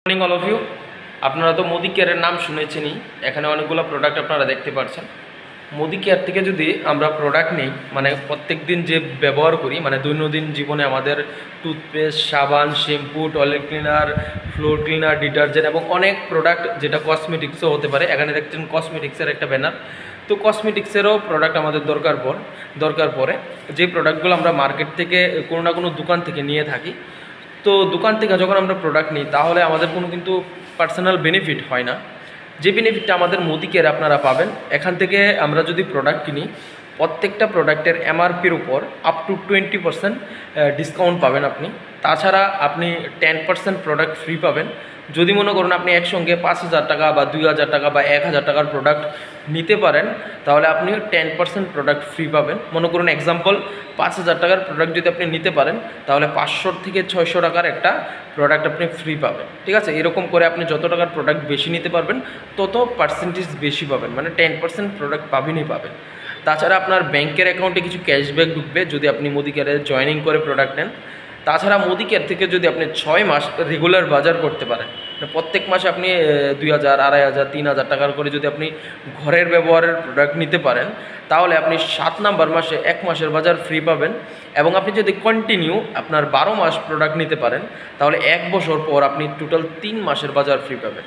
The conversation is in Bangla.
Morning all of you. আপনারা তো মোদি কেয়ারের নাম শুনেছেনই। এখানে অনেকগুলো প্রোডাক্ট আপনারা দেখতে পাচ্ছেন। মোদি কেয়ার থেকে যদি আমরা প্রোডাক্ট নিই, মানে প্রত্যেক দিন যে ব্যবহার করি, মানে দৈনন্দিন জীবনে আমাদের টুথপেস্ট, সাবান, shampoo, toilet cleaner, floor cleaner, detergent এবং অনেক প্রোডাক্ট যেটা কসমেটিক্সও হতে পারে। এখানে দেখছেন কসমেটিক্সের একটা ব্যানার। তো কসমেটিক্সেরও প্রোডাক্ট আমাদের দরকার পড়ে যে প্রোডাক্টগুলো আমরা মার্কেট থেকে কোনো না কোনো দোকান থেকে নিয়ে থাকি। তো দোকান থেকে যখন আমরা প্রোডাক্ট নিই তাহলে আমাদের কোনো কিন্তু পার্সোনাল বেনিফিট হয় না। যে বেনিফিটটা আমাদের মোদি কেয়ারে আপনারা পাবেন, এখান থেকে আমরা যদি প্রোডাক্ট কিনি, প্রত্যেকটা প্রোডাক্টের এমআরপির উপর আপ টু 20% ডিসকাউন্ট পাবেন আপনি। তাছাড়া আপনি 10% প্রোডাক্ট ফ্রি পাবেন। যদি মনে করুন আপনি একসঙ্গে 5,000 টাকা বা 2,000 টাকা বা 1,000 টাকার প্রোডাক্ট নিতে পারেন, তাহলে আপনি 10% প্রোডাক্ট ফ্রি পাবেন। মনে করুন এক্সাম্পল 5,000 টাকার প্রোডাক্ট যদি আপনি নিতে পারেন, তাহলে 500 থেকে 600 টাকার একটা প্রোডাক্ট আপনি ফ্রি পাবেন। ঠিক আছে, এরকম করে আপনি যত টাকার প্রোডাক্ট বেশি নিতে পারবেন তত পার্সেন্টেজ বেশি পাবেন, মানে 10% প্রোডাক্ট পাবেন। তাছাড়া আপনার ব্যাংকের অ্যাকাউন্টে কিছু ক্যাশব্যাক ঢুকবে যদি আপনি মোদি কেয়ারে জয়েনিং করে প্রোডাক্ট নেন। তাছাড়া মোদি কেয়ার থেকে যদি আপনি 6 মাস রেগুলার বাজার করতে পারেন, প্রত্যেক মাসে আপনি 2,000, 2,500, 3,000 টাকার করে যদি আপনি ঘরের ব্যবহারের প্রোডাক্ট নিতে পারেন, তাহলে আপনি 7 নাম্বার মাসে 1 মাসের বাজার ফ্রি পাবেন। এবং আপনি যদি কন্টিনিউ আপনার 12 মাস প্রোডাক্ট নিতে পারেন, তাহলে 1 বছর পর আপনি টোটাল 3 মাসের বাজার ফ্রি পাবেন।